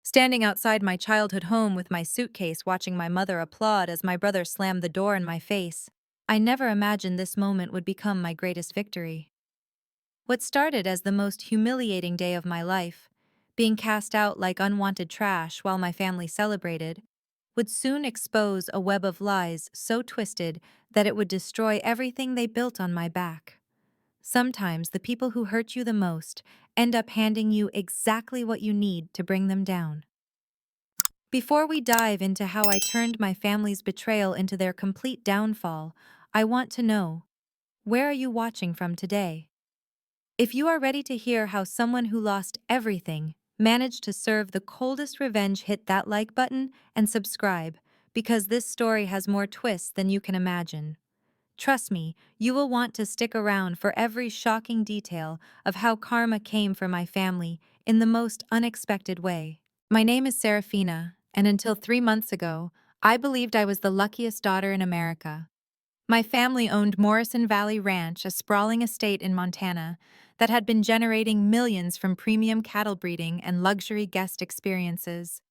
Standing outside my childhood home with my suitcase watching my mother applaud as my brother slammed the door in my face, I never imagined this moment would become my greatest victory. What started as the most humiliating day of my life, being cast out like unwanted trash while my family celebrated, would soon expose a web of lies so twisted that it would destroy everything they built on my back. Sometimes the people who hurt you the most end up handing you exactly what you need to bring them down. Before we dive into how I turned my family's betrayal into their complete downfall, I want to know, where are you watching from today? If you are ready to hear how someone who lost everything managed to serve the coldest revenge, hit that like button and subscribe, because this story has more twists than you can imagine. Trust me, you will want to stick around for every shocking detail of how karma came for my family in the most unexpected way. My name is Seraphina, and until 3 months ago, I believed I was the luckiest daughter in America. My family owned Morrison Valley Ranch, a sprawling estate in Montana that had been generating millions from premium cattle breeding and luxury guest experiences.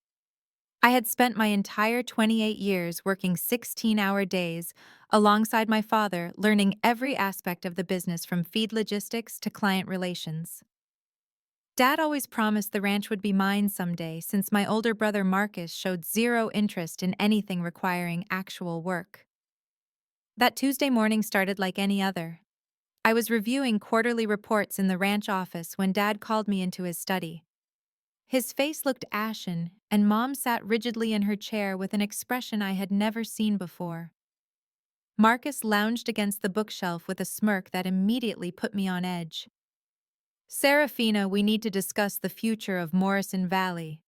I had spent my entire 28 years working 16-hour days alongside my father, learning every aspect of the business from feed logistics to client relations. Dad always promised the ranch would be mine someday since my older brother Marcus showed zero interest in anything requiring actual work. That Tuesday morning started like any other. I was reviewing quarterly reports in the ranch office when Dad called me into his study. His face looked ashen, and Mom sat rigidly in her chair with an expression I had never seen before. Marcus lounged against the bookshelf with a smirk that immediately put me on edge. "Seraphina, we need to discuss the future of Morrison Valley."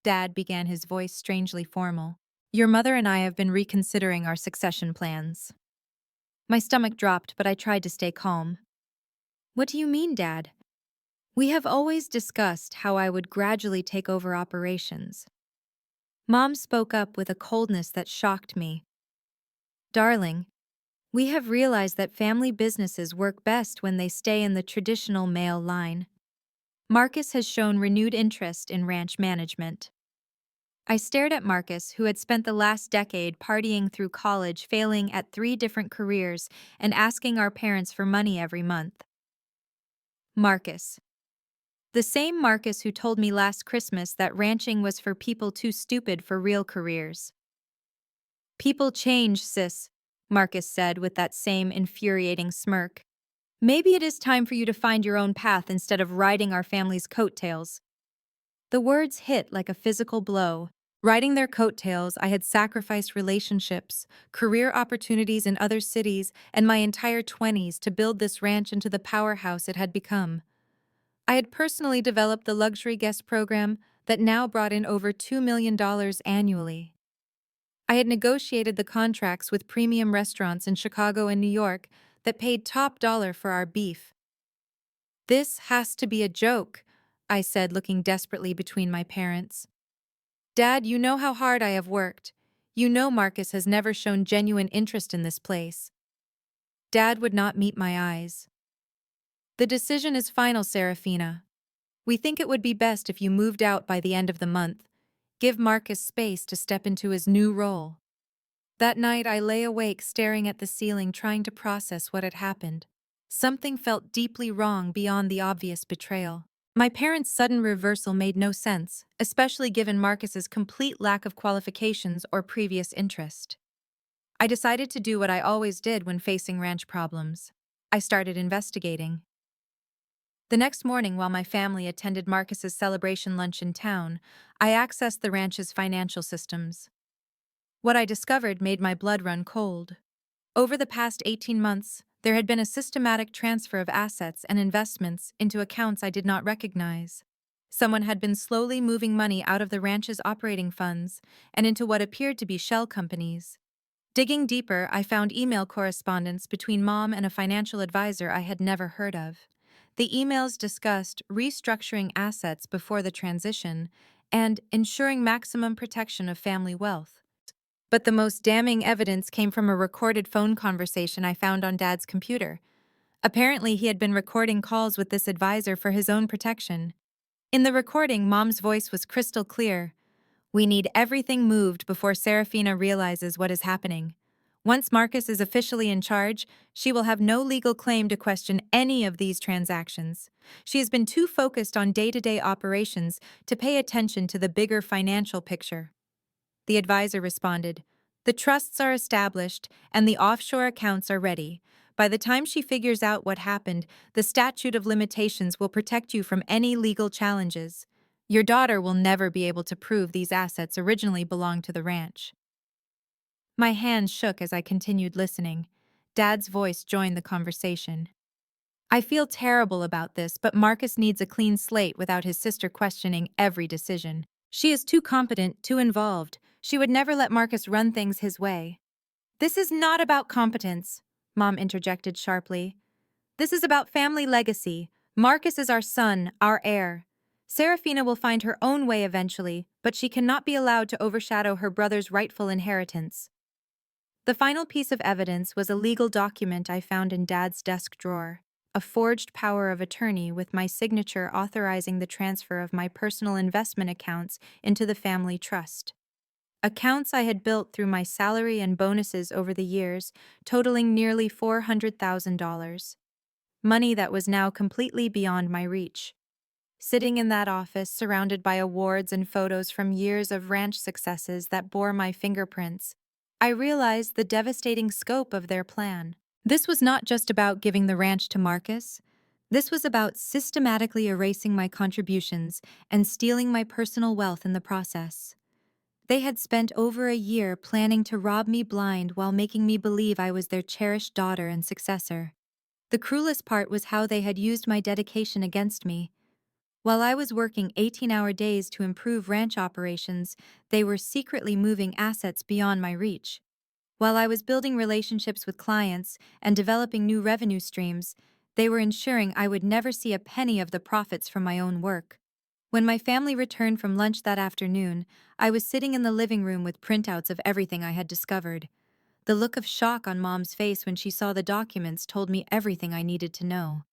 Dad began, his voice strangely formal. "Your mother and I have been reconsidering our succession plans." My stomach dropped, but I tried to stay calm. "What do you mean, Dad?" "We have always discussed how I would gradually take over operations." Mom spoke up with a coldness that shocked me. "Darling, we have realized that family businesses work best when they stay in the traditional male line. Marcus has shown renewed interest in ranch management." I stared at Marcus, who had spent the last decade partying through college, failing at 3 different careers, and asking our parents for money every month. Marcus. The same Marcus who told me last Christmas that ranching was for people too stupid for real careers. "People change, sis," Marcus said with that same infuriating smirk. "Maybe it is time for you to find your own path instead of riding our family's coattails." The words hit like a physical blow. Riding their coattails, I had sacrificed relationships, career opportunities in other cities, and my entire 20s to build this ranch into the powerhouse it had become. I had personally developed the luxury guest program that now brought in over $2 million annually. I had negotiated the contracts with premium restaurants in Chicago and New York that paid top dollar for our beef. "This has to be a joke," I said, looking desperately between my parents. "Dad, you know how hard I have worked. You know Marcus has never shown genuine interest in this place." Dad would not meet my eyes. "The decision is final, Seraphina. We think it would be best if you moved out by the end of the month. Give Marcus space to step into his new role." That night I lay awake staring at the ceiling, trying to process what had happened. Something felt deeply wrong beyond the obvious betrayal. My parents' sudden reversal made no sense, especially given Marcus's complete lack of qualifications or previous interest. I decided to do what I always did when facing ranch problems. I started investigating. The next morning, while my family attended Marcus's celebration lunch in town, I accessed the ranch's financial systems. What I discovered made my blood run cold. Over the past 18 months, there had been a systematic transfer of assets and investments into accounts I did not recognize. Someone had been slowly moving money out of the ranch's operating funds and into what appeared to be shell companies. Digging deeper, I found email correspondence between Mom and a financial advisor I had never heard of. The emails discussed restructuring assets before the transition and ensuring maximum protection of family wealth. But the most damning evidence came from a recorded phone conversation I found on Dad's computer. Apparently, he had been recording calls with this advisor for his own protection. In the recording, Mom's voice was crystal clear. We need everything moved before Seraphina realizes what is happening. Once Marcus is officially in charge, she will have no legal claim to question any of these transactions. She has been too focused on day-to-day operations to pay attention to the bigger financial picture. The advisor responded, "The trusts are established and the offshore accounts are ready. By the time she figures out what happened, the statute of limitations will protect you from any legal challenges. Your daughter will never be able to prove these assets originally belonged to the ranch." My hands shook as I continued listening. Dad's voice joined the conversation. "I feel terrible about this, but Marcus needs a clean slate without his sister questioning every decision. She is too competent, too involved. She would never let Marcus run things his way." "This is not about competence," Mom interjected sharply. "This is about family legacy. Marcus is our son, our heir. Seraphina will find her own way eventually, but she cannot be allowed to overshadow her brother's rightful inheritance." The final piece of evidence was a legal document I found in Dad's desk drawer, a forged power of attorney with my signature authorizing the transfer of my personal investment accounts into the family trust. Accounts I had built through my salary and bonuses over the years, totaling nearly $400,000. Money that was now completely beyond my reach. Sitting in that office, surrounded by awards and photos from years of ranch successes that bore my fingerprints, I realized the devastating scope of their plan. This was not just about giving the ranch to Marcus. This was about systematically erasing my contributions and stealing my personal wealth in the process. They had spent over a year planning to rob me blind while making me believe I was their cherished daughter and successor. The cruelest part was how they had used my dedication against me. While I was working 18-hour days to improve ranch operations, they were secretly moving assets beyond my reach. While I was building relationships with clients and developing new revenue streams, they were ensuring I would never see a penny of the profits from my own work. When my family returned from lunch that afternoon, I was sitting in the living room with printouts of everything I had discovered. The look of shock on Mom's face when she saw the documents told me everything I needed to know.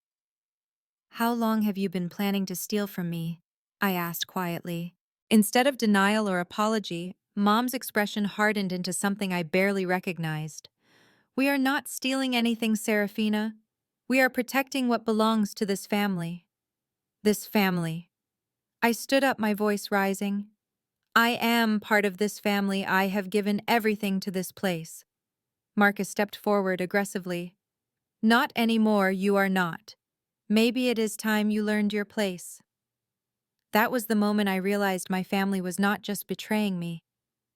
"How long have you been planning to steal from me?" I asked quietly. Instead of denial or apology, Mom's expression hardened into something I barely recognized. "We are not stealing anything, Seraphina. We are protecting what belongs to this family." This family. I stood up, my voice rising. "I am part of this family. I have given everything to this place." Marcus stepped forward aggressively. "Not anymore, you are not. Maybe it is time you learned your place." That was the moment I realized my family was not just betraying me.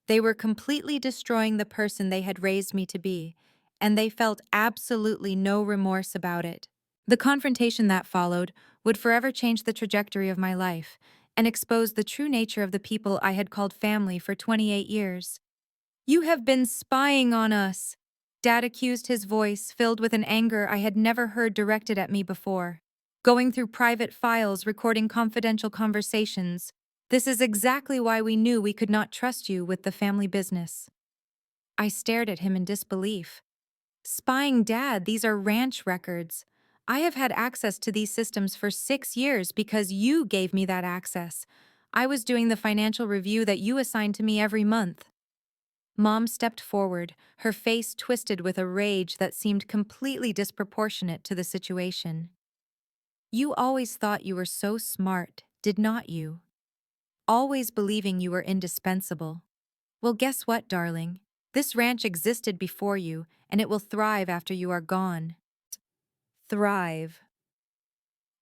They were completely destroying the person they had raised me to be, and they felt absolutely no remorse about it. The confrontation that followed would forever change the trajectory of my life and expose the true nature of the people I had called family for 28 years. "You have been spying on us," Dad accused, his voice filled with an anger I had never heard directed at me before. "Going through private files, recording confidential conversations. This is exactly why we knew we could not trust you with the family business." I stared at him in disbelief. "Spying, Dad, these are ranch records. I have had access to these systems for 6 years because you gave me that access. I was doing the financial review that you assigned to me every month." Mom stepped forward, her face twisted with a rage that seemed completely disproportionate to the situation. "You always thought you were so smart, did not you? Always believing you were indispensable. Well, guess what, darling? This ranch existed before you, and it will thrive after you are gone." Thrive.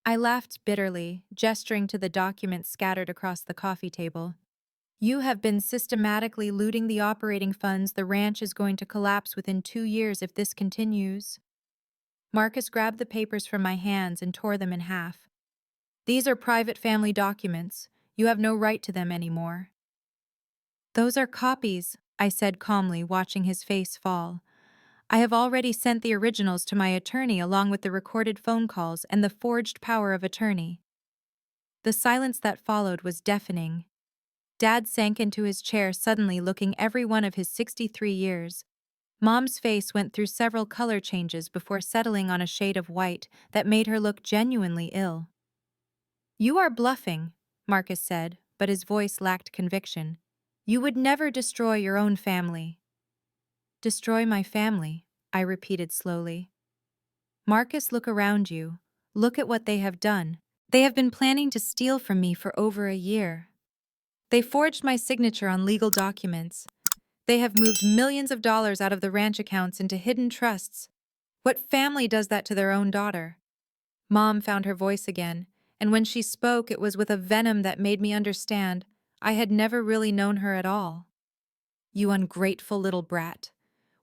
I laughed bitterly, gesturing to the documents scattered across the coffee table. "You have been systematically looting the operating funds. The ranch is going to collapse within 2 years if this continues." Marcus grabbed the papers from my hands and tore them in half. "These are private family documents. You have no right to them anymore." "Those are copies," I said calmly, watching his face fall. "I have already sent the originals to my attorney along with the recorded phone calls and the forged power of attorney." The silence that followed was deafening. Dad sank into his chair suddenly, looking every one of his 63 years. Mom's face went through several color changes before settling on a shade of white that made her look genuinely ill. "You are bluffing," Marcus said, but his voice lacked conviction. You would never destroy your own family. Destroy my family, I repeated slowly. Marcus, look around you. Look at what they have done. They have been planning to steal from me for over a year. They forged my signature on legal documents. They have moved millions of dollars out of the ranch accounts into hidden trusts. What family does that to their own daughter? Mom found her voice again, and when she spoke, it was with a venom that made me understand I had never really known her at all. You ungrateful little brat.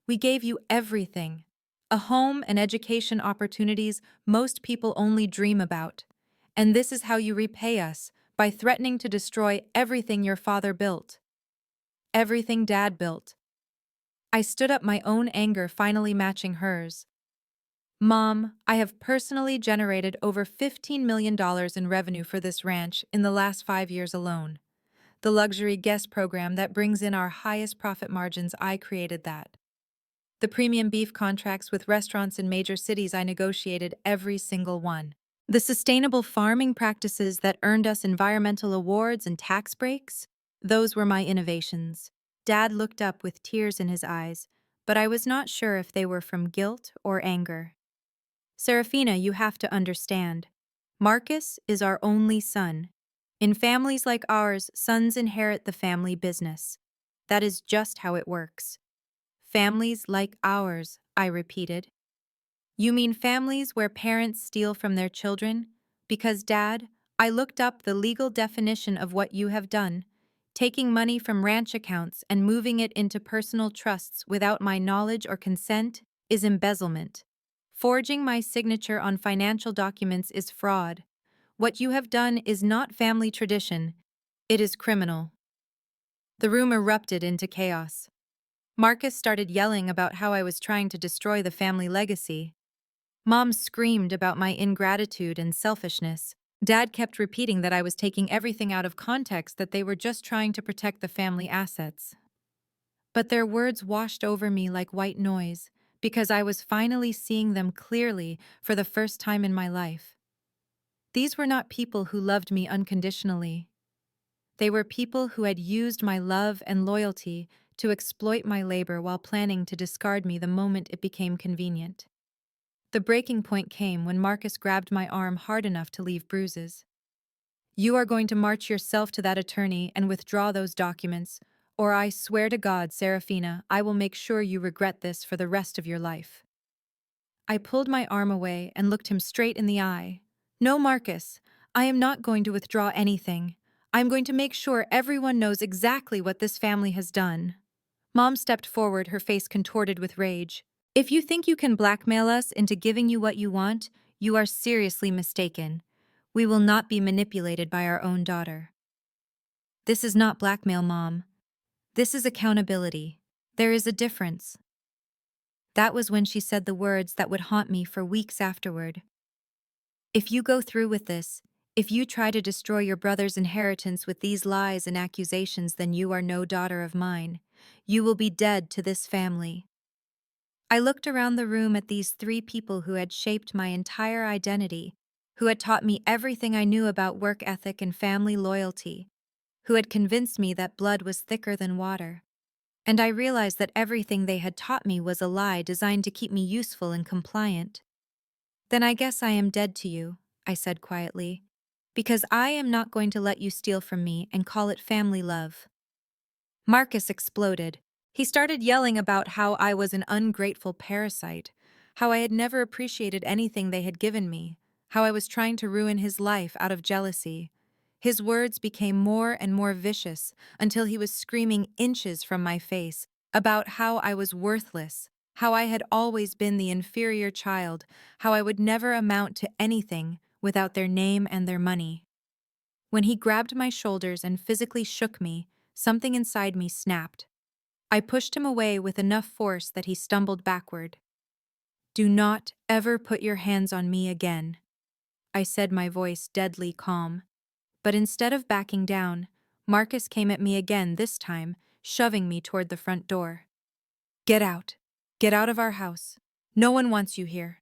We gave you everything. A home and education opportunities most people only dream about. And this is how you repay us, by threatening to destroy everything your father built. Everything Dad built. I stood up, my own anger finally matching hers. Mom, I have personally generated over $15 million in revenue for this ranch in the last 5 years alone. The luxury guest program that brings in our highest profit margins, I created that. The premium beef contracts with restaurants in major cities, I negotiated every single one. The sustainable farming practices that earned us environmental awards and tax breaks, those were my innovations. Dad looked up with tears in his eyes, but I was not sure if they were from guilt or anger. Seraphina, you have to understand. Marcus is our only son. In families like ours, sons inherit the family business. That is just how it works. Families like ours, I repeated. You mean families where parents steal from their children? Because, Dad, I looked up the legal definition of what you have done. Taking money from ranch accounts and moving it into personal trusts without my knowledge or consent is embezzlement. Forging my signature on financial documents is fraud. What you have done is not family tradition. It is criminal. The room erupted into chaos. Marcus started yelling about how I was trying to destroy the family legacy. Mom screamed about my ingratitude and selfishness. Dad kept repeating that I was taking everything out of context, that they were just trying to protect the family assets. But their words washed over me like white noise, because I was finally seeing them clearly for the first time in my life. These were not people who loved me unconditionally. They were people who had used my love and loyalty to exploit my labor while planning to discard me the moment it became convenient. The breaking point came when Marcus grabbed my arm hard enough to leave bruises. You are going to march yourself to that attorney and withdraw those documents, or I swear to God, Seraphina, I will make sure you regret this for the rest of your life. I pulled my arm away and looked him straight in the eye. No, Marcus, I am not going to withdraw anything. I am going to make sure everyone knows exactly what this family has done. Mom stepped forward, her face contorted with rage. If you think you can blackmail us into giving you what you want, you are seriously mistaken. We will not be manipulated by our own daughter. This is not blackmail, Mom. This is accountability. There is a difference. That was when she said the words that would haunt me for weeks afterward. If you go through with this, if you try to destroy your brother's inheritance with these lies and accusations, then you are no daughter of mine. You will be dead to this family. I looked around the room at these 3 people who had shaped my entire identity, who had taught me everything I knew about work ethic and family loyalty, who had convinced me that blood was thicker than water. And I realized that everything they had taught me was a lie designed to keep me useful and compliant. Then I guess I am dead to you, I said quietly, because I am not going to let you steal from me and call it family love. Marcus exploded. He started yelling about how I was an ungrateful parasite, how I had never appreciated anything they had given me, how I was trying to ruin his life out of jealousy. His words became more and more vicious until he was screaming inches from my face about how I was worthless, how I had always been the inferior child, how I would never amount to anything without their name and their money. When he grabbed my shoulders and physically shook me, something inside me snapped. I pushed him away with enough force that he stumbled backward. Do not ever put your hands on me again, I said, my voice deadly calm. But instead of backing down, Marcus came at me again, this time shoving me toward the front door. Get out. Get out of our house. No one wants you here.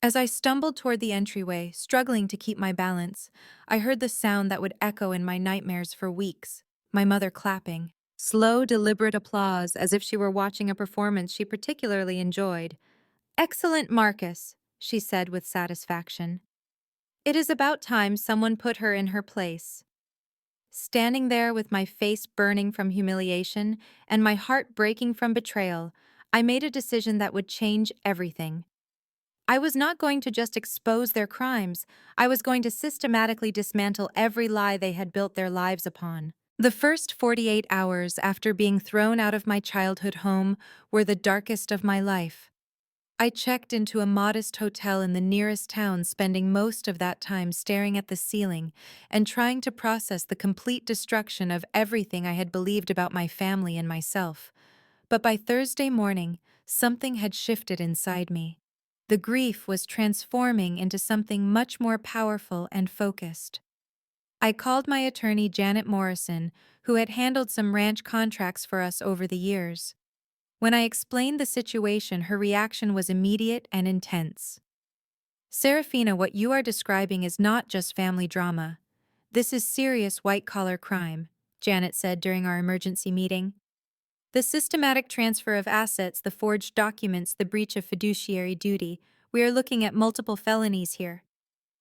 As I stumbled toward the entryway, struggling to keep my balance, I heard the sound that would echo in my nightmares for weeks, my mother clapping. Slow, deliberate applause, as if she were watching a performance she particularly enjoyed. "Excellent, Marcus," she said with satisfaction. It is about time someone put her in her place. Standing there with my face burning from humiliation and my heart breaking from betrayal, I made a decision that would change everything. I was not going to just expose their crimes, I was going to systematically dismantle every lie they had built their lives upon. The first 48 hours after being thrown out of my childhood home were the darkest of my life. I checked into a modest hotel in the nearest town, spending most of that time staring at the ceiling and trying to process the complete destruction of everything I had believed about my family and myself. But by Thursday morning, something had shifted inside me. The grief was transforming into something much more powerful and focused. I called my attorney, Janet Morrison, who had handled some ranch contracts for us over the years. When I explained the situation, her reaction was immediate and intense. "Seraphina, what you are describing is not just family drama. This is serious white-collar crime," Janet said during our emergency meeting. "The systematic transfer of assets, the forged documents, the breach of fiduciary duty, we are looking at multiple felonies here."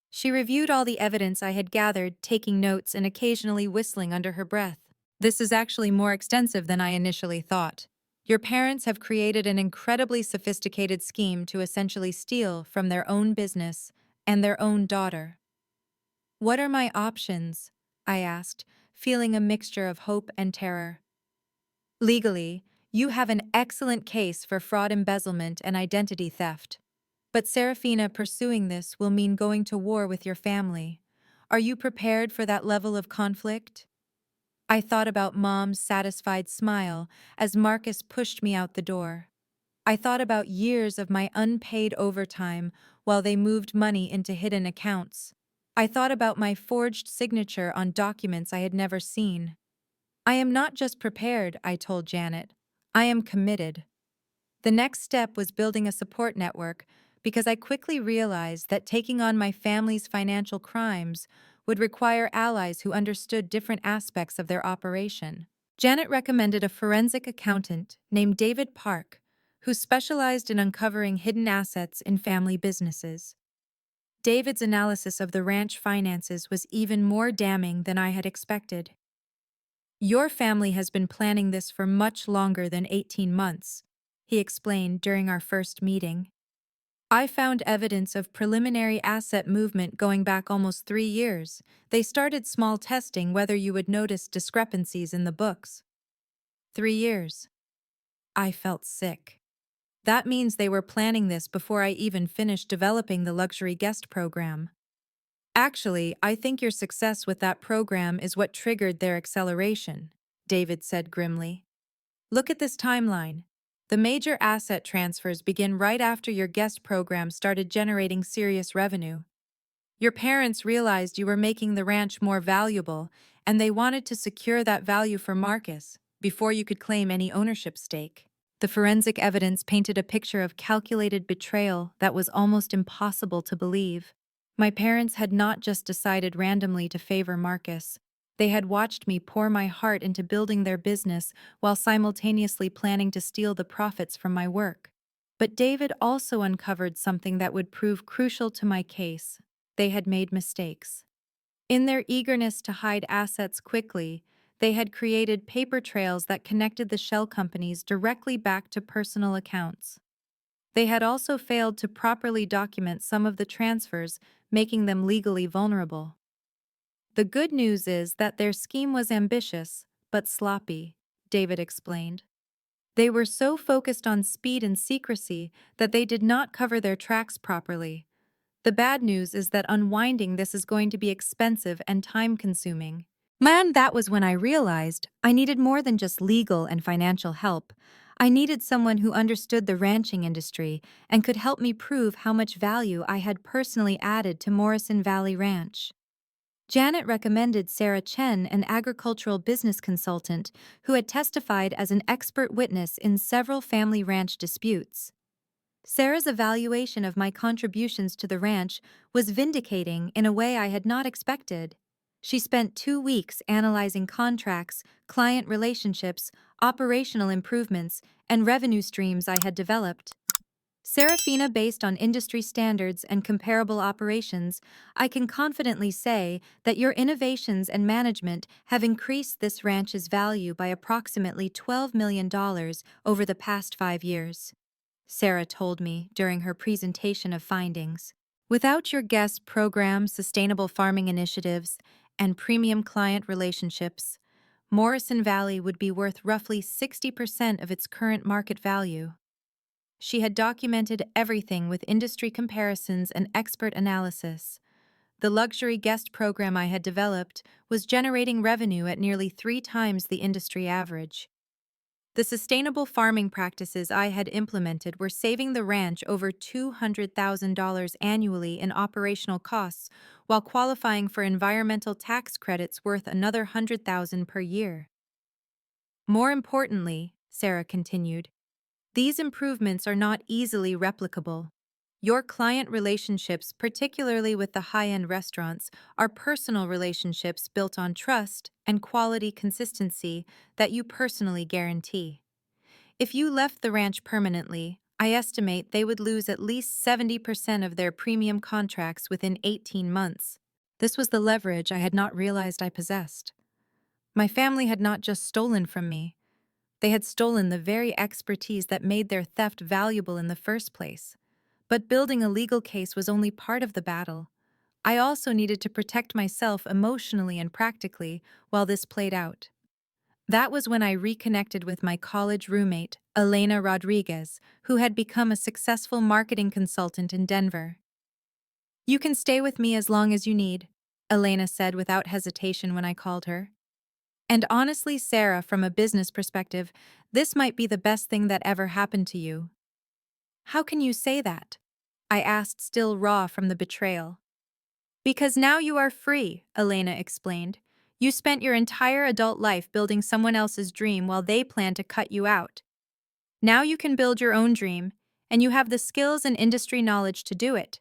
She reviewed all the evidence I had gathered, taking notes and occasionally whistling under her breath. "This is actually more extensive than I initially thought. Your parents have created an incredibly sophisticated scheme to essentially steal from their own business and their own daughter." "What are my options?" I asked, feeling a mixture of hope and terror. "Legally, you have an excellent case for fraud, embezzlement, and identity theft. But Seraphina, pursuing this will mean going to war with your family. Are you prepared for that level of conflict?" I thought about Mom's satisfied smile as Marcus pushed me out the door. I thought about years of my unpaid overtime while they moved money into hidden accounts. I thought about my forged signature on documents I had never seen. "I am not just prepared," I told Janet. "I am committed." The next step was building a support network, because I quickly realized that taking on my family's financial crimes would require allies who understood different aspects of their operation. Janet recommended a forensic accountant named David Park, who specialized in uncovering hidden assets in family businesses. David's analysis of the ranch finances was even more damning than I had expected. "Your family has been planning this for much longer than 18 months, he explained during our first meeting. "I found evidence of preliminary asset movement going back almost 3 years. They started small testing whether you would notice discrepancies in the books." 3 years. I felt sick. That means they were planning this before I even finished developing the luxury guest program. "Actually, I think your success with that program is what triggered their acceleration," David said grimly. "Look at this timeline. The major asset transfers begin right after your guest program started generating serious revenue. Your parents realized you were making the ranch more valuable, and they wanted to secure that value for Marcus before you could claim any ownership stake." The forensic evidence painted a picture of calculated betrayal that was almost impossible to believe. My parents had not just decided randomly to favor Marcus. They had watched me pour my heart into building their business while simultaneously planning to steal the profits from my work. But David also uncovered something that would prove crucial to my case. They had made mistakes. In their eagerness to hide assets quickly, they had created paper trails that connected the shell companies directly back to personal accounts. They had also failed to properly document some of the transfers, making them legally vulnerable. "The good news is that their scheme was ambitious, but sloppy," David explained. "They were so focused on speed and secrecy that they did not cover their tracks properly. The bad news is that unwinding this is going to be expensive and time-consuming." Man, that was when I realized I needed more than just legal and financial help. I needed someone who understood the ranching industry and could help me prove how much value I had personally added to Morrison Valley Ranch. Janet recommended Sarah Chen, an agricultural business consultant who had testified as an expert witness in several family ranch disputes. Sarah's evaluation of my contributions to the ranch was vindicating in a way I had not expected. She spent 2 weeks analyzing contracts, client relationships, operational improvements, and revenue streams I had developed. Seraphina, based on industry standards and comparable operations, I can confidently say that your innovations and management have increased this ranch's value by approximately $12 million over the past 5 years. Sarah told me during her presentation of findings. Without your guest program, sustainable farming initiatives, and premium client relationships, Morrison Valley would be worth roughly 60% of its current market value. She had documented everything with industry comparisons and expert analysis. The luxury guest program I had developed was generating revenue at nearly 3 times the industry average. The sustainable farming practices I had implemented were saving the ranch over $200,000 annually in operational costs while qualifying for environmental tax credits worth another $100,000 per year. More importantly, Sarah continued, these improvements are not easily replicable. Your client relationships, particularly with the high-end restaurants, are personal relationships built on trust and quality consistency that you personally guarantee. If you left the ranch permanently, I estimate they would lose at least 70% of their premium contracts within 18 months. This was the leverage I had not realized I possessed. My family had not just stolen from me, they had stolen the very expertise that made their theft valuable in the first place. But building a legal case was only part of the battle. I also needed to protect myself emotionally and practically while this played out. That was when I reconnected with my college roommate, Elena Rodriguez, who had become a successful marketing consultant in Denver. You can stay with me as long as you need, Elena said without hesitation when I called her. And honestly, Sarah, from a business perspective, this might be the best thing that ever happened to you. How can you say that? I asked, still raw from the betrayal. Because now you are free, Elena explained. You spent your entire adult life building someone else's dream while they planned to cut you out. Now you can build your own dream, and you have the skills and industry knowledge to do it.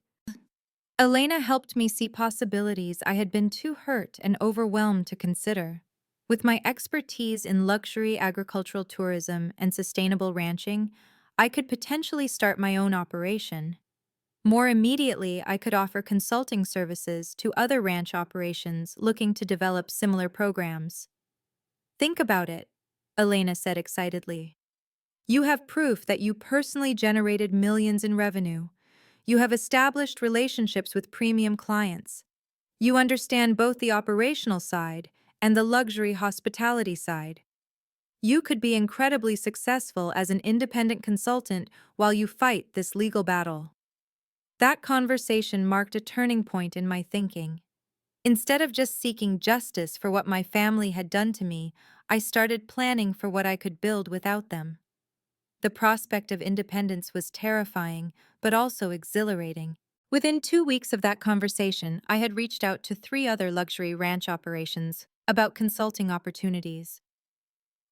Elena helped me see possibilities I had been too hurt and overwhelmed to consider. With my expertise in luxury agricultural tourism and sustainable ranching, I could potentially start my own operation. More immediately, I could offer consulting services to other ranch operations looking to develop similar programs. Think about it, Elena said excitedly. You have proof that you personally generated millions in revenue. You have established relationships with premium clients. You understand both the operational side and the luxury hospitality side. You could be incredibly successful as an independent consultant while you fight this legal battle. That conversation marked a turning point in my thinking. Instead of just seeking justice for what my family had done to me, I started planning for what I could build without them. The prospect of independence was terrifying, but also exhilarating. Within 2 weeks of that conversation, I had reached out to 3 other luxury ranch operations about consulting opportunities.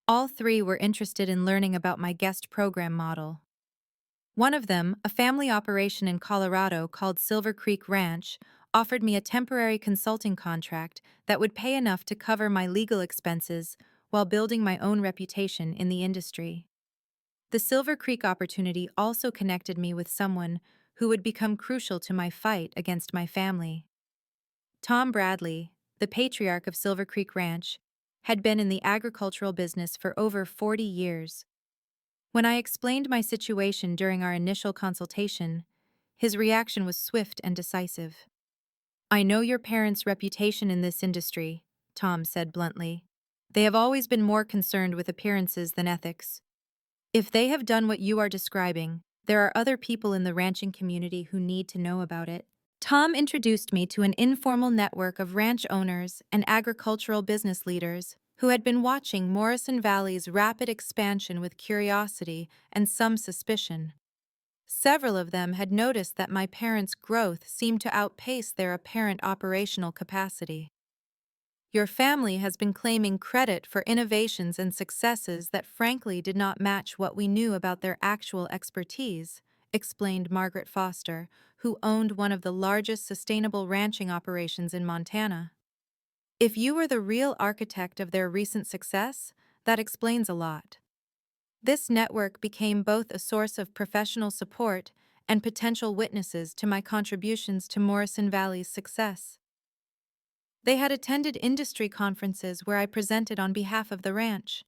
All 3 were interested in learning about my guest program model. One of them, a family operation in Colorado called Silver Creek Ranch, offered me a temporary consulting contract that would pay enough to cover my legal expenses while building my own reputation in the industry. The Silver Creek opportunity also connected me with someone who would become crucial to my fight against my family. Tom Bradley, the patriarch of Silver Creek Ranch, had been in the agricultural business for over 40 years. When I explained my situation during our initial consultation, his reaction was swift and decisive. I know your parents' reputation in this industry, Tom said bluntly. They have always been more concerned with appearances than ethics. If they have done what you are describing, there are other people in the ranching community who need to know about it. Tom introduced me to an informal network of ranch owners and agricultural business leaders who had been watching Morrison Valley's rapid expansion with curiosity and some suspicion. Several of them had noticed that my parents' growth seemed to outpace their apparent operational capacity. Your family has been claiming credit for innovations and successes that frankly did not match what we knew about their actual expertise, explained Margaret Foster, who owned one of the largest sustainable ranching operations in Montana. If you were the real architect of their recent success, that explains a lot. This network became both a source of professional support and potential witnesses to my contributions to Morrison Valley's success. They had attended industry conferences where I presented on behalf of the ranch.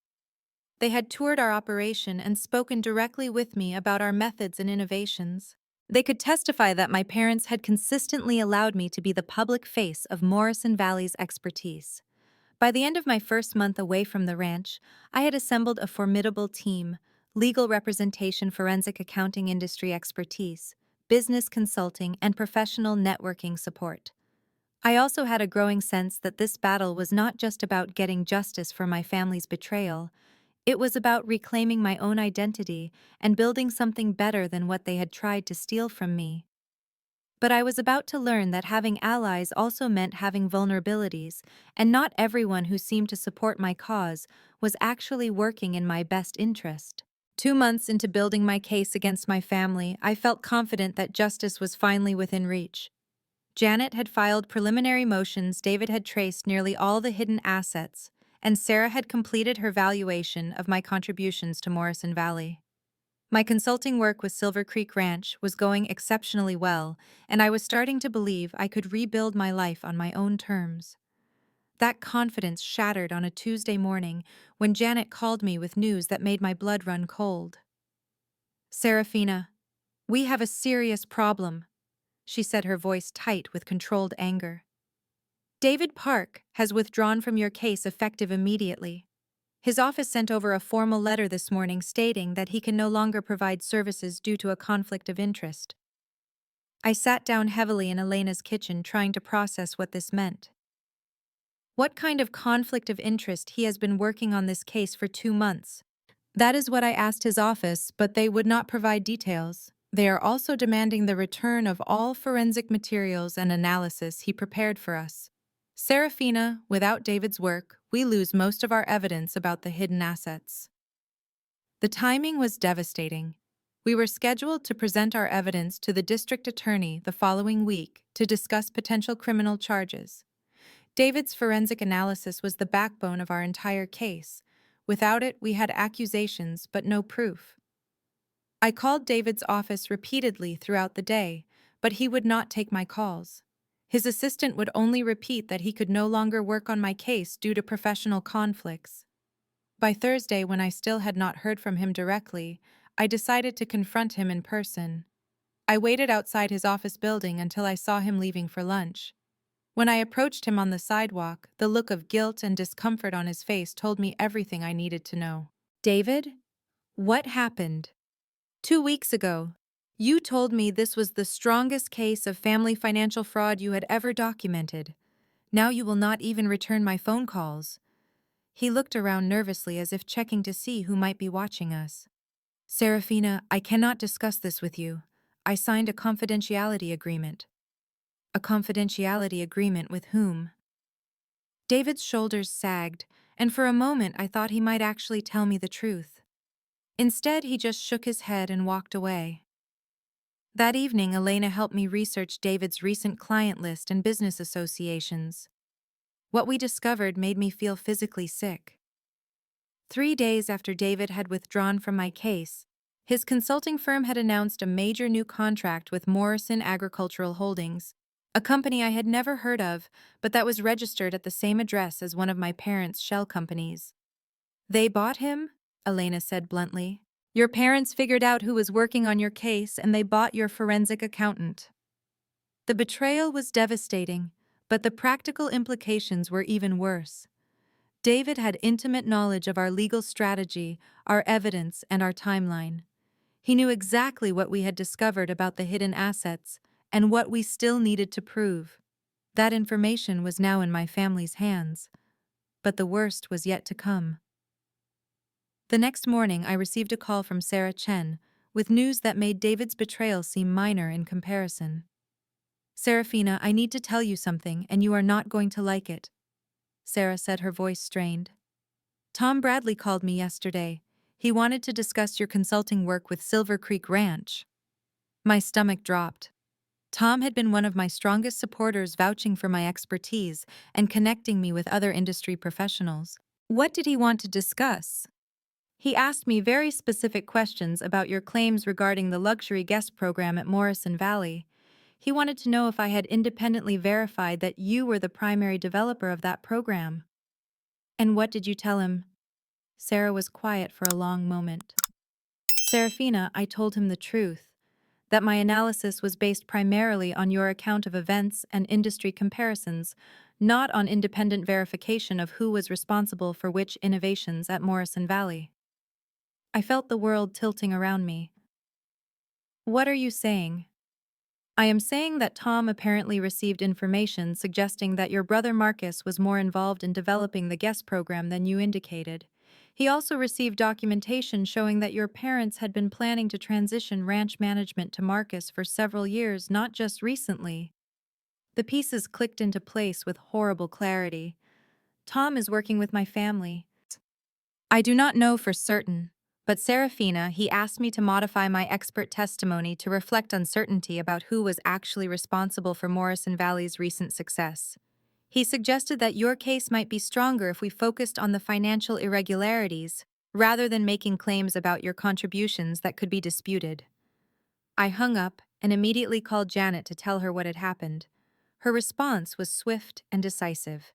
They had toured our operation and spoken directly with me about our methods and innovations. They could testify that my parents had consistently allowed me to be the public face of Morrison Valley's expertise. By the end of my first month away from the ranch, I had assembled a formidable team: legal representation, forensic accounting, industry expertise, business consulting, and professional networking support. I also had a growing sense that this battle was not just about getting justice for my family's betrayal. It was about reclaiming my own identity and building something better than what they had tried to steal from me. But I was about to learn that having allies also meant having vulnerabilities, and not everyone who seemed to support my cause was actually working in my best interest. 2 months into building my case against my family, I felt confident that justice was finally within reach. Janet had filed preliminary motions, David had traced nearly all the hidden assets, and Sarah had completed her valuation of my contributions to Morrison Valley. My consulting work with Silver Creek Ranch was going exceptionally well, and I was starting to believe I could rebuild my life on my own terms. That confidence shattered on a Tuesday morning when Janet called me with news that made my blood run cold. "Seraphina, we have a serious problem," she said, her voice tight with controlled anger. "David Park has withdrawn from your case effective immediately. His office sent over a formal letter this morning stating that he can no longer provide services due to a conflict of interest." I sat down heavily in Elena's kitchen, trying to process what this meant. What kind of conflict of interest? He has been working on this case for 2 months. That is what I asked his office, but they would not provide details. They are also demanding the return of all forensic materials and analysis he prepared for us. Seraphina, without David's work, we lose most of our evidence about the hidden assets. The timing was devastating. We were scheduled to present our evidence to the district attorney the following week to discuss potential criminal charges. David's forensic analysis was the backbone of our entire case. Without it, we had accusations but no proof. I called David's office repeatedly throughout the day, but he would not take my calls. His assistant would only repeat that he could no longer work on my case due to professional conflicts. By Thursday, when I still had not heard from him directly, I decided to confront him in person. I waited outside his office building until I saw him leaving for lunch. When I approached him on the sidewalk, the look of guilt and discomfort on his face told me everything I needed to know. "David, what happened? 2 weeks ago, you told me this was the strongest case of family financial fraud you had ever documented. Now you will not even return my phone calls." He looked around nervously as if checking to see who might be watching us. "Seraphina, I cannot discuss this with you. I signed a confidentiality agreement." "A confidentiality agreement with whom?" David's shoulders sagged, and for a moment I thought he might actually tell me the truth. Instead, he just shook his head and walked away. That evening, Elena helped me research David's recent client list and business associations. What we discovered made me feel physically sick. 3 days after David had withdrawn from my case, his consulting firm had announced a major new contract with Morrison Agricultural Holdings, a company I had never heard of, but that was registered at the same address as one of my parents' shell companies. "They bought him?" Elena said bluntly. "Your parents figured out who was working on your case and they bought your forensic accountant." The betrayal was devastating, but the practical implications were even worse. David had intimate knowledge of our legal strategy, our evidence, and our timeline. He knew exactly what we had discovered about the hidden assets and what we still needed to prove. That information was now in my family's hands, but the worst was yet to come. The next morning, I received a call from Sarah Chen with news that made David's betrayal seem minor in comparison. "Seraphina, I need to tell you something, and you are not going to like it," Sarah said, her voice strained. "Tom Bradley called me yesterday. He wanted to discuss your consulting work with Silver Creek Ranch." My stomach dropped. Tom had been one of my strongest supporters, vouching for my expertise and connecting me with other industry professionals. What did he want to discuss? He asked me very specific questions about your claims regarding the luxury guest program at Morrison Valley. He wanted to know if I had independently verified that you were the primary developer of that program. And what did you tell him? Sarah was quiet for a long moment. Seraphina, I told him the truth, that my analysis was based primarily on your account of events and industry comparisons, not on independent verification of who was responsible for which innovations at Morrison Valley. I felt the world tilting around me. What are you saying? I am saying that Tom apparently received information suggesting that your brother Marcus was more involved in developing the guest program than you indicated. He also received documentation showing that your parents had been planning to transition ranch management to Marcus for several years, not just recently. The pieces clicked into place with horrible clarity. Tom is working with my family. I do not know for certain, but Seraphina, he asked me to modify my expert testimony to reflect uncertainty about who was actually responsible for Morrison Valley's recent success. He suggested that your case might be stronger if we focused on the financial irregularities, rather than making claims about your contributions that could be disputed. I hung up and immediately called Janet to tell her what had happened. Her response was swift and decisive.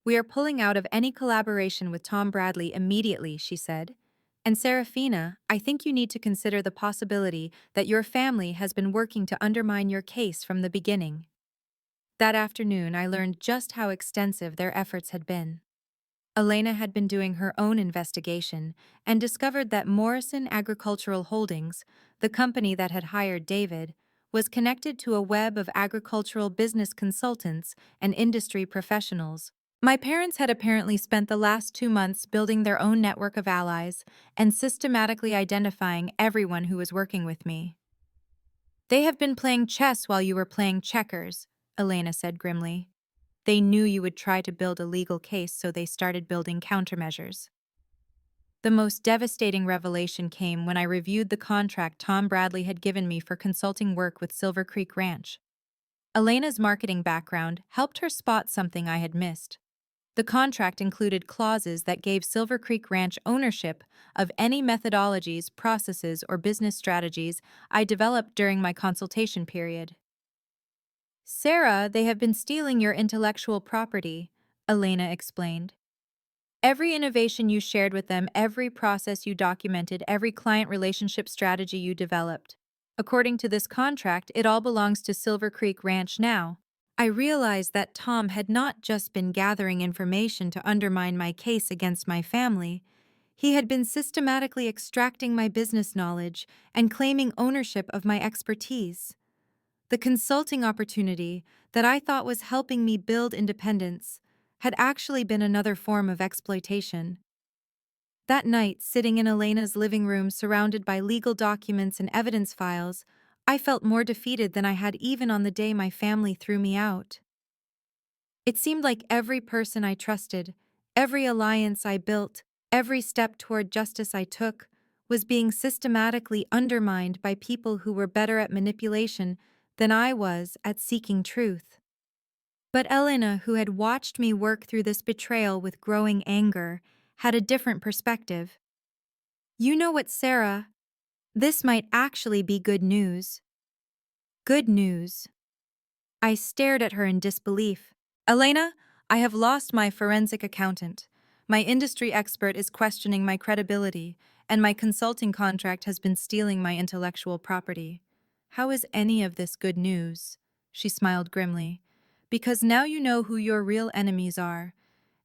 We are pulling out of any collaboration with Tom Bradley immediately, she said. And Seraphina, I think you need to consider the possibility that your family has been working to undermine your case from the beginning. That afternoon, I learned just how extensive their efforts had been. Elena had been doing her own investigation and discovered that Morrison Agricultural Holdings, the company that had hired David, was connected to a web of agricultural business consultants and industry professionals. My parents had apparently spent the last 2 months building their own network of allies and systematically identifying everyone who was working with me. They have been playing chess while you were playing checkers, Elena said grimly. They knew you would try to build a legal case, so they started building countermeasures. The most devastating revelation came when I reviewed the contract Tom Bradley had given me for consulting work with Silver Creek Ranch. Elena's marketing background helped her spot something I had missed. The contract included clauses that gave Silver Creek Ranch ownership of any methodologies, processes, or business strategies I developed during my consultation period. Sarah, they have been stealing your intellectual property, Elena explained. Every innovation you shared with them, every process you documented, every client relationship strategy you developed. According to this contract, it all belongs to Silver Creek Ranch now. I realized that Tom had not just been gathering information to undermine my case against my family. He had been systematically extracting my business knowledge and claiming ownership of my expertise. The consulting opportunity that I thought was helping me build independence had actually been another form of exploitation. That night, sitting in Elena's living room surrounded by legal documents and evidence files, I felt more defeated than I had even on the day my family threw me out. It seemed like every person I trusted, every alliance I built, every step toward justice I took, was being systematically undermined by people who were better at manipulation than I was at seeking truth. But Elena, who had watched me work through this betrayal with growing anger, had a different perspective. You know what, Sarah? This might actually be good news. Good news. I stared at her in disbelief. Elena, I have lost my forensic accountant. My industry expert is questioning my credibility, and my consulting contract has been stealing my intellectual property. How is any of this good news? She smiled grimly. Because now you know who your real enemies are.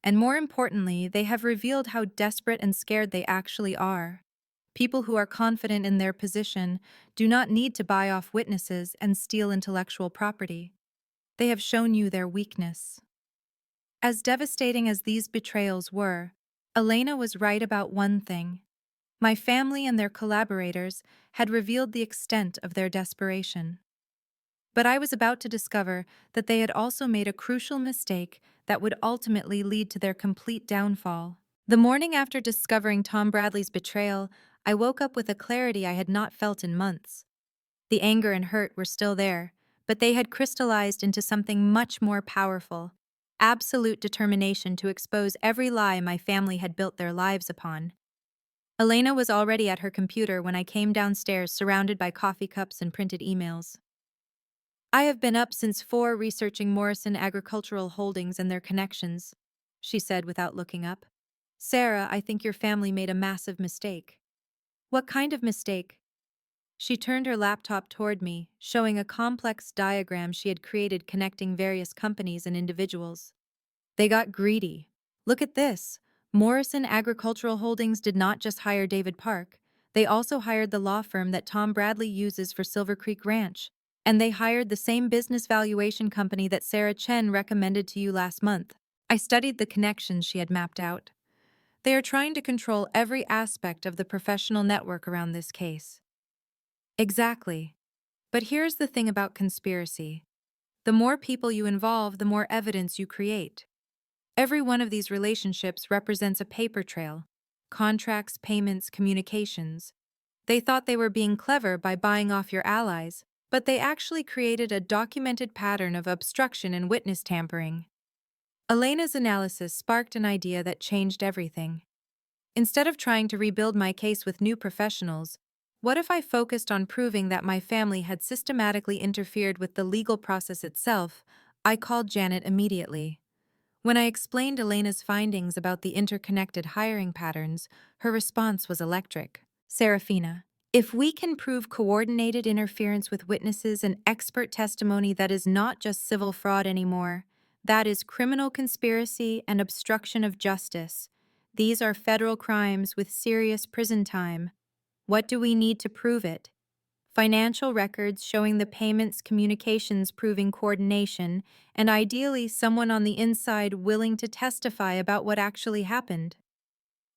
And more importantly, they have revealed how desperate and scared they actually are. People who are confident in their position do not need to buy off witnesses and steal intellectual property. They have shown you their weakness. As devastating as these betrayals were, Elena was right about one thing. My family and their collaborators had revealed the extent of their desperation. But I was about to discover that they had also made a crucial mistake that would ultimately lead to their complete downfall. The morning after discovering Tom Bradley's betrayal, I woke up with a clarity I had not felt in months. The anger and hurt were still there, but they had crystallized into something much more powerful: absolute determination to expose every lie my family had built their lives upon. Elena was already at her computer when I came downstairs, surrounded by coffee cups and printed emails. "I have been up since 4 researching Morrison Agricultural Holdings and their connections," she said without looking up. "Sarah, I think your family made a massive mistake." "What kind of mistake?" She turned her laptop toward me, showing a complex diagram she had created connecting various companies and individuals. "They got greedy. Look at this. Morrison Agricultural Holdings did not just hire David Park, they also hired the law firm that Tom Bradley uses for Silver Creek Ranch. And they hired the same business valuation company that Sarah Chen recommended to you last month." I studied the connections she had mapped out. They are trying to control every aspect of the professional network around this case. Exactly. But here's the thing about conspiracy. The more people you involve, the more evidence you create. Every one of these relationships represents a paper trail: contracts, payments, communications. They thought they were being clever by buying off your allies, but they actually created a documented pattern of obstruction and witness tampering. Elena's analysis sparked an idea that changed everything. Instead of trying to rebuild my case with new professionals, what if I focused on proving that my family had systematically interfered with the legal process itself? I called Janet immediately. When I explained Elena's findings about the interconnected hiring patterns, her response was electric. "Seraphina, if we can prove coordinated interference with witnesses and expert testimony, that is not just civil fraud anymore. That is criminal conspiracy and obstruction of justice. These are federal crimes with serious prison time. What do we need to prove it? Financial records showing the payments, communications proving coordination, and ideally someone on the inside willing to testify about what actually happened."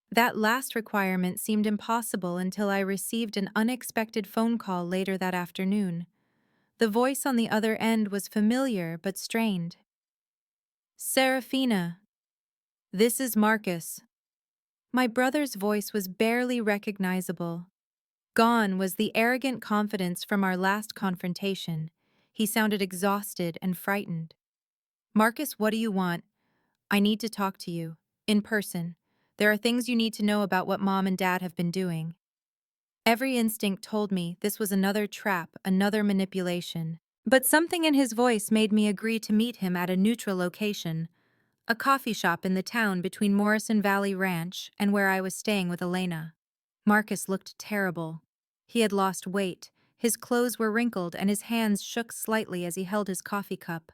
That last requirement seemed impossible until I received an unexpected phone call later that afternoon. The voice on the other end was familiar but strained. "Seraphina, this is Marcus." My brother's voice was barely recognizable. Gone was the arrogant confidence from our last confrontation. He sounded exhausted and frightened. "Marcus, what do you want?" "I need to talk to you. In person. There are things you need to know about what Mom and Dad have been doing." Every instinct told me this was another trap, another manipulation. But something in his voice made me agree to meet him at a neutral location, a coffee shop in the town between Morrison Valley Ranch and where I was staying with Elena. Marcus looked terrible. He had lost weight, his clothes were wrinkled, and his hands shook slightly as he held his coffee cup.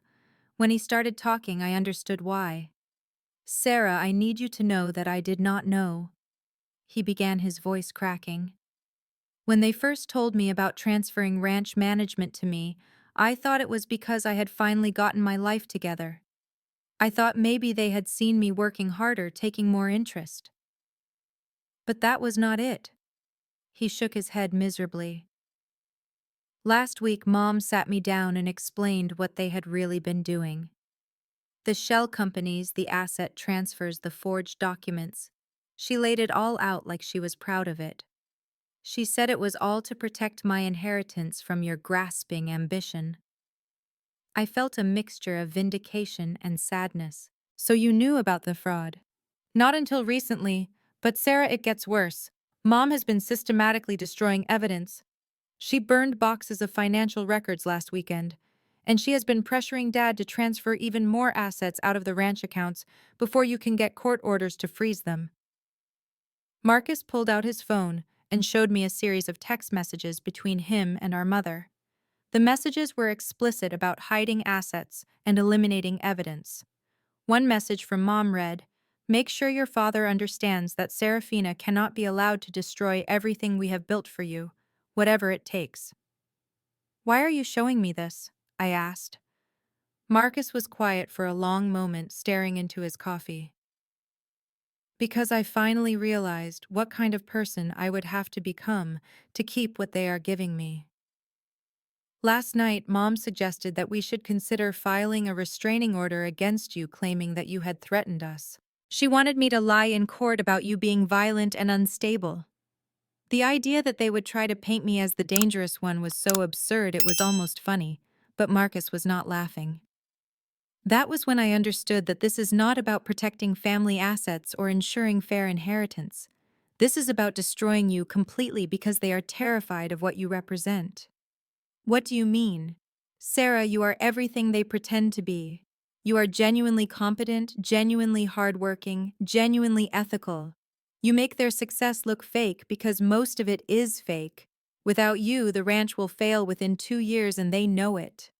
When he started talking, I understood why. "Sarah, I need you to know that I did not know." He began, his voice cracking. "When they first told me about transferring ranch management to me, I thought it was because I had finally gotten my life together. I thought maybe they had seen me working harder, taking more interest. But that was not it." He shook his head miserably. "Last week, Mom sat me down and explained what they had really been doing. The shell companies, the asset transfers, the forged documents. She laid it all out like she was proud of it. She said it was all to protect my inheritance from your grasping ambition." I felt a mixture of vindication and sadness. "So you knew about the fraud?" "Not until recently, but Sarah, it gets worse. Mom has been systematically destroying evidence. She burned boxes of financial records last weekend, and she has been pressuring Dad to transfer even more assets out of the ranch accounts before you can get court orders to freeze them." Marcus pulled out his phone and showed me a series of text messages between him and our mother. The messages were explicit about hiding assets and eliminating evidence. One message from Mom read, "Make sure your father understands that Seraphina cannot be allowed to destroy everything we have built for you, whatever it takes." "Why are you showing me this?" I asked. Marcus was quiet for a long moment, staring into his coffee. "Because I finally realized what kind of person I would have to become to keep what they are giving me. Last night, Mom suggested that we should consider filing a restraining order against you, claiming that you had threatened us. She wanted me to lie in court about you being violent and unstable. The idea that they would try to paint me as the dangerous one was so absurd it was almost funny, but Marcus was not laughing. That was when I understood that this is not about protecting family assets or ensuring fair inheritance. This is about destroying you completely because they are terrified of what you represent. What do you mean? Sarah, you are everything they pretend to be. You are genuinely competent, genuinely hardworking, genuinely ethical. You make their success look fake because most of it is fake. Without you, the ranch will fail within 2 years and they know it.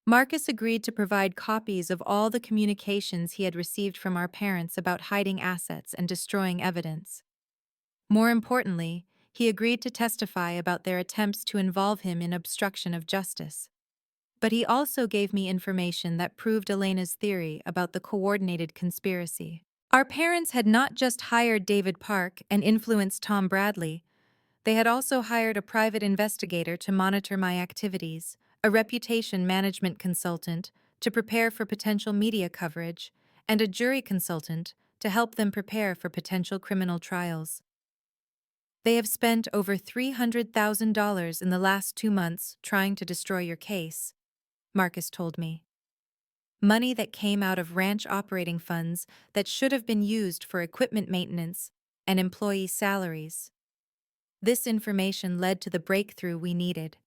Marcus agreed to provide copies of all the communications he had received from our parents about hiding assets and destroying evidence. More importantly, he agreed to testify about their attempts to involve him in obstruction of justice. But he also gave me information that proved Elena's theory about the coordinated conspiracy. Our parents had not just hired David Park and influenced Tom Bradley, they had also hired a private investigator to monitor my activities, a reputation management consultant to prepare for potential media coverage, and a jury consultant to help them prepare for potential criminal trials. They have spent over $300,000 in the last 2 months trying to destroy your case, Marcus told me. Money that came out of ranch operating funds that should have been used for equipment maintenance and employee salaries. This information led to the breakthrough we needed.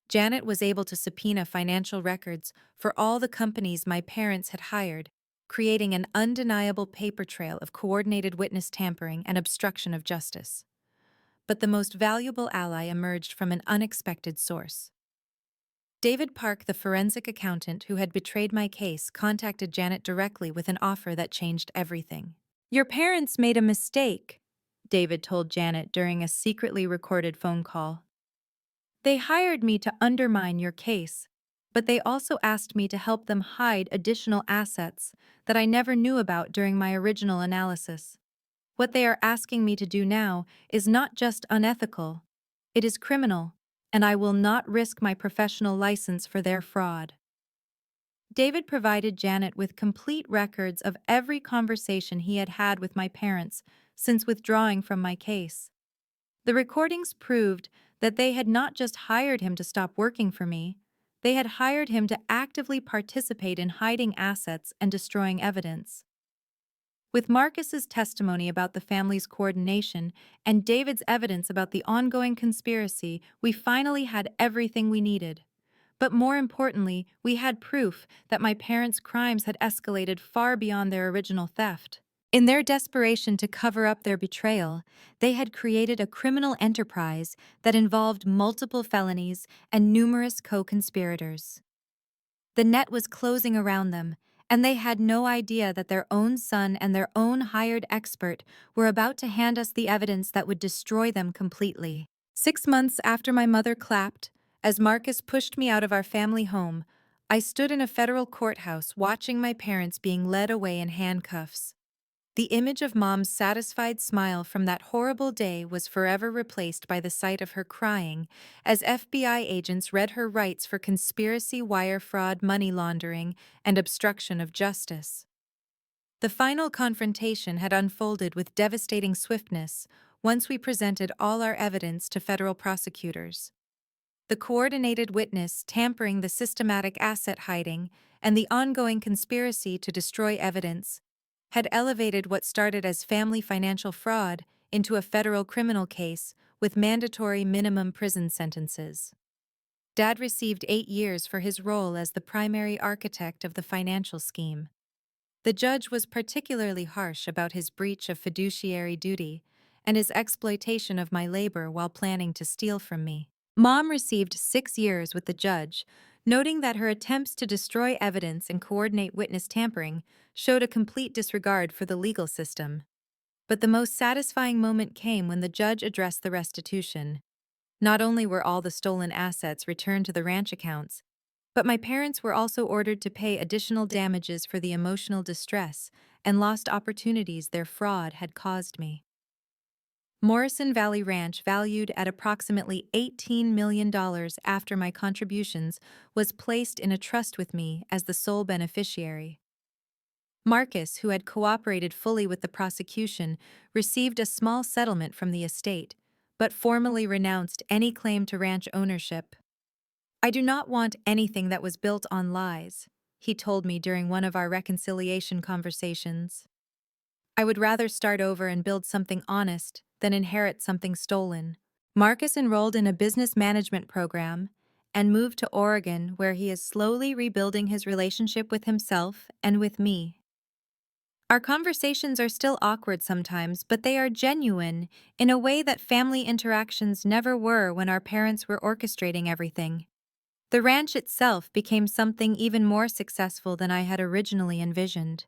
Janet was able to subpoena financial records for all the companies my parents had hired, creating an undeniable paper trail of coordinated witness tampering and obstruction of justice. But the most valuable ally emerged from an unexpected source. David Park, the forensic accountant who had betrayed my case, contacted Janet directly with an offer that changed everything. "Your parents made a mistake," David told Janet during a secretly recorded phone call. "They hired me to undermine your case, but they also asked me to help them hide additional assets that I never knew about during my original analysis. What they are asking me to do now is not just unethical, it is criminal, and I will not risk my professional license for their fraud." David provided Janet with complete records of every conversation he had had with my parents since withdrawing from my case. The recordings proved that they had not just hired him to stop working for me, they had hired him to actively participate in hiding assets and destroying evidence. With Marcus's testimony about the family's coordination and David's evidence about the ongoing conspiracy, we finally had everything we needed. But more importantly, we had proof that my parents' crimes had escalated far beyond their original theft. In their desperation to cover up their betrayal, they had created a criminal enterprise that involved multiple felonies and numerous co-conspirators. The net was closing around them, and they had no idea that their own son and their own hired expert were about to hand us the evidence that would destroy them completely. 6 months after my mother clapped, as Marcus pushed me out of our family home, I stood in a federal courthouse watching my parents being led away in handcuffs. The image of Mom's satisfied smile from that horrible day was forever replaced by the sight of her crying as FBI agents read her rights for conspiracy, wire fraud, money laundering, and obstruction of justice. The final confrontation had unfolded with devastating swiftness once we presented all our evidence to federal prosecutors. The coordinated witness tampering, the systematic asset hiding, and the ongoing conspiracy to destroy evidence had elevated what started as family financial fraud into a federal criminal case with mandatory minimum prison sentences. Dad received 8 years for his role as the primary architect of the financial scheme. The judge was particularly harsh about his breach of fiduciary duty and his exploitation of my labor while planning to steal from me. Mom received 6 years with the judge, noting that her attempts to destroy evidence and coordinate witness tampering showed a complete disregard for the legal system. But the most satisfying moment came when the judge addressed the restitution. Not only were all the stolen assets returned to the ranch accounts, but my parents were also ordered to pay additional damages for the emotional distress and lost opportunities their fraud had caused me. Morrison Valley Ranch, valued at approximately $18 million after my contributions, was placed in a trust with me as the sole beneficiary. Marcus, who had cooperated fully with the prosecution, received a small settlement from the estate, but formally renounced any claim to ranch ownership. "I do not want anything that was built on lies," he told me during one of our reconciliation conversations. "I would rather start over and build something honest than inherit something stolen." Marcus enrolled in a business management program and moved to Oregon, where he is slowly rebuilding his relationship with himself and with me. Our conversations are still awkward sometimes, but they are genuine in a way that family interactions never were when our parents were orchestrating everything. The ranch itself became something even more successful than I had originally envisioned.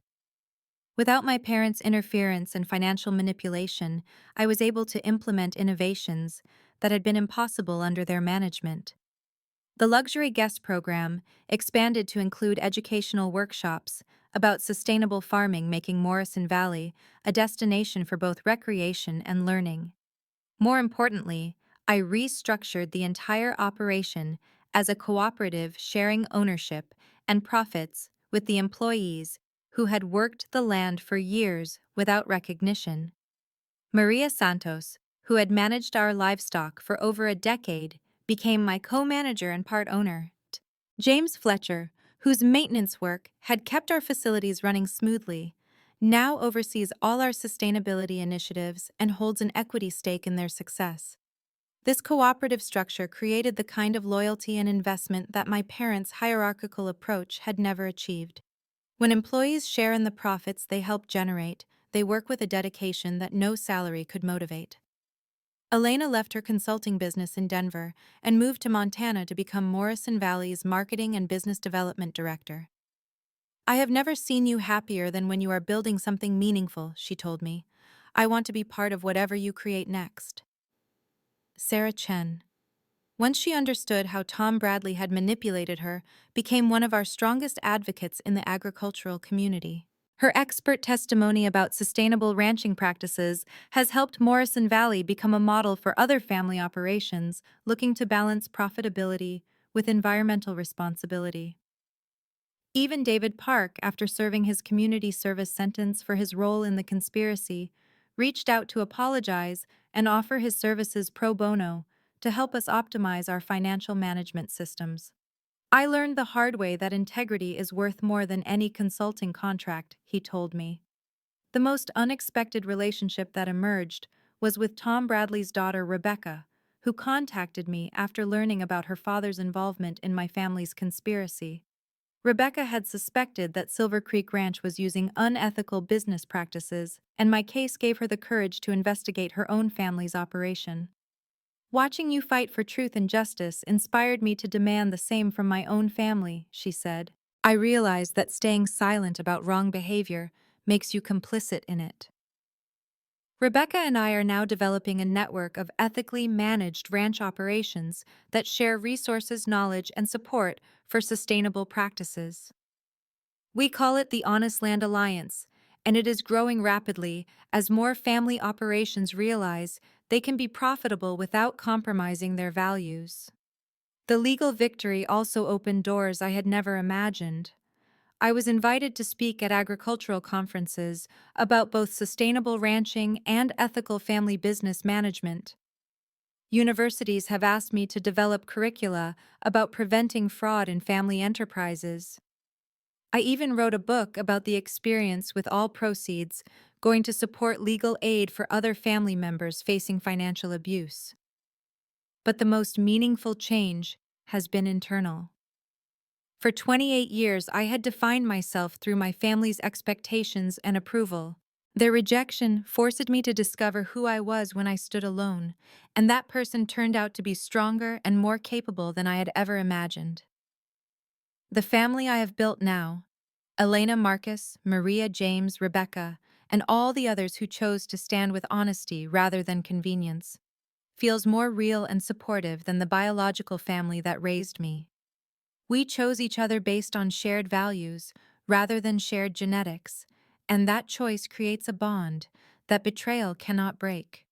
Without my parents' interference and financial manipulation, I was able to implement innovations that had been impossible under their management. The luxury guest program expanded to include educational workshops about sustainable farming, making Morrison Valley a destination for both recreation and learning. More importantly, I restructured the entire operation as a cooperative, sharing ownership and profits with the employees who had worked the land for years without recognition. Maria Santos, who had managed our livestock for over a decade, became my co-manager and part owner. James Fletcher, whose maintenance work had kept our facilities running smoothly, now oversees all our sustainability initiatives and holds an equity stake in their success. This cooperative structure created the kind of loyalty and investment that my parents' hierarchical approach had never achieved. When employees share in the profits they help generate, they work with a dedication that no salary could motivate. Elena left her consulting business in Denver and moved to Montana to become Morrison Valley's marketing and business development director. "I have never seen you happier than when you are building something meaningful," she told me. "I want to be part of whatever you create next." Sarah Chen, once she understood how Tom Bradley had manipulated her, became one of our strongest advocates in the agricultural community. Her expert testimony about sustainable ranching practices has helped Morrison Valley become a model for other family operations looking to balance profitability with environmental responsibility. Even David Park, after serving his community service sentence for his role in the conspiracy, reached out to apologize and offer his services pro bono to help us optimize our financial management systems. "I learned the hard way that integrity is worth more than any consulting contract," he told me. The most unexpected relationship that emerged was with Tom Bradley's daughter, Rebecca, who contacted me after learning about her father's involvement in my family's conspiracy. Rebecca had suspected that Silver Creek Ranch was using unethical business practices, and my case gave her the courage to investigate her own family's operation. "Watching you fight for truth and justice inspired me to demand the same from my own family," she said. "I realized that staying silent about wrong behavior makes you complicit in it." Rebecca and I are now developing a network of ethically managed ranch operations that share resources, knowledge, and support for sustainable practices. We call it the Honest Land Alliance, and it is growing rapidly as more family operations realize they can be profitable without compromising their values. The legal victory also opened doors I had never imagined. I was invited to speak at agricultural conferences about both sustainable ranching and ethical family business management. Universities have asked me to develop curricula about preventing fraud in family enterprises. I even wrote a book about the experience, with all proceeds going to support legal aid for other family members facing financial abuse. But the most meaningful change has been internal. For 28 years, I had defined myself through my family's expectations and approval. Their rejection forced me to discover who I was when I stood alone, and that person turned out to be stronger and more capable than I had ever imagined. The family I have built now, Elena, Marcus, Maria, James, Rebecca, and all the others who chose to stand with honesty rather than convenience, feels more real and supportive than the biological family that raised me. We chose each other based on shared values rather than shared genetics, and that choice creates a bond that betrayal cannot break.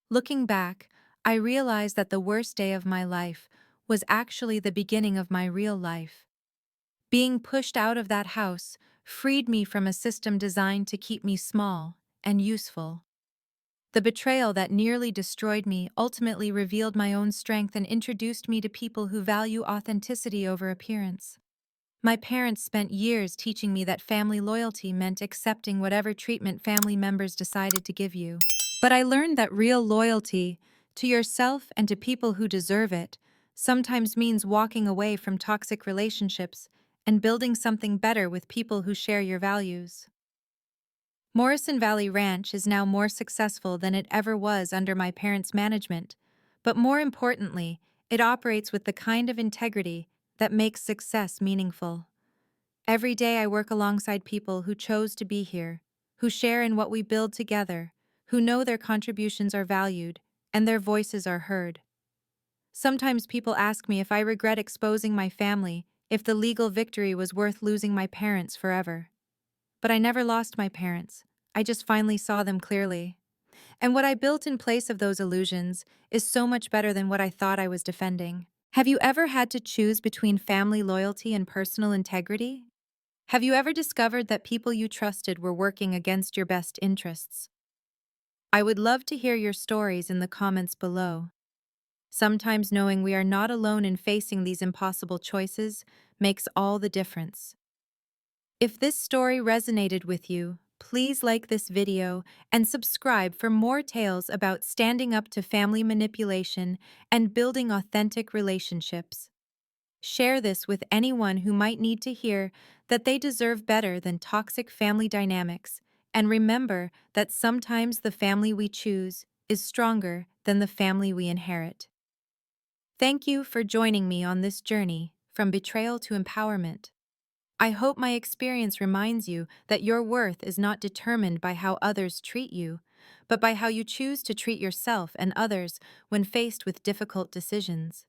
Looking back, I realized that the worst day of my life was actually the beginning of my real life. Being pushed out of that house freed me from a system designed to keep me small and useful. The betrayal that nearly destroyed me ultimately revealed my own strength and introduced me to people who value authenticity over appearance. My parents spent years teaching me that family loyalty meant accepting whatever treatment family members decided to give you. But I learned that real loyalty, to yourself and to people who deserve it, sometimes means walking away from toxic relationships and building something better with people who share your values. Morrison Valley Ranch is now more successful than it ever was under my parents' management, but more importantly, it operates with the kind of integrity that makes success meaningful. Every day I work alongside people who chose to be here, who share in what we build together, who know their contributions are valued, and their voices are heard. Sometimes people ask me if I regret exposing my family, if the legal victory was worth losing my parents forever. But I never lost my parents. I just finally saw them clearly. And what I built in place of those illusions is so much better than what I thought I was defending. Have you ever had to choose between family loyalty and personal integrity? Have you ever discovered that people you trusted were working against your best interests? I would love to hear your stories in the comments below. Sometimes knowing we are not alone in facing these impossible choices makes all the difference. If this story resonated with you, please like this video and subscribe for more tales about standing up to family manipulation and building authentic relationships. Share this with anyone who might need to hear that they deserve better than toxic family dynamics, and remember that sometimes the family we choose is stronger than the family we inherit. Thank you for joining me on this journey from betrayal to empowerment. I hope my experience reminds you that your worth is not determined by how others treat you, but by how you choose to treat yourself and others when faced with difficult decisions.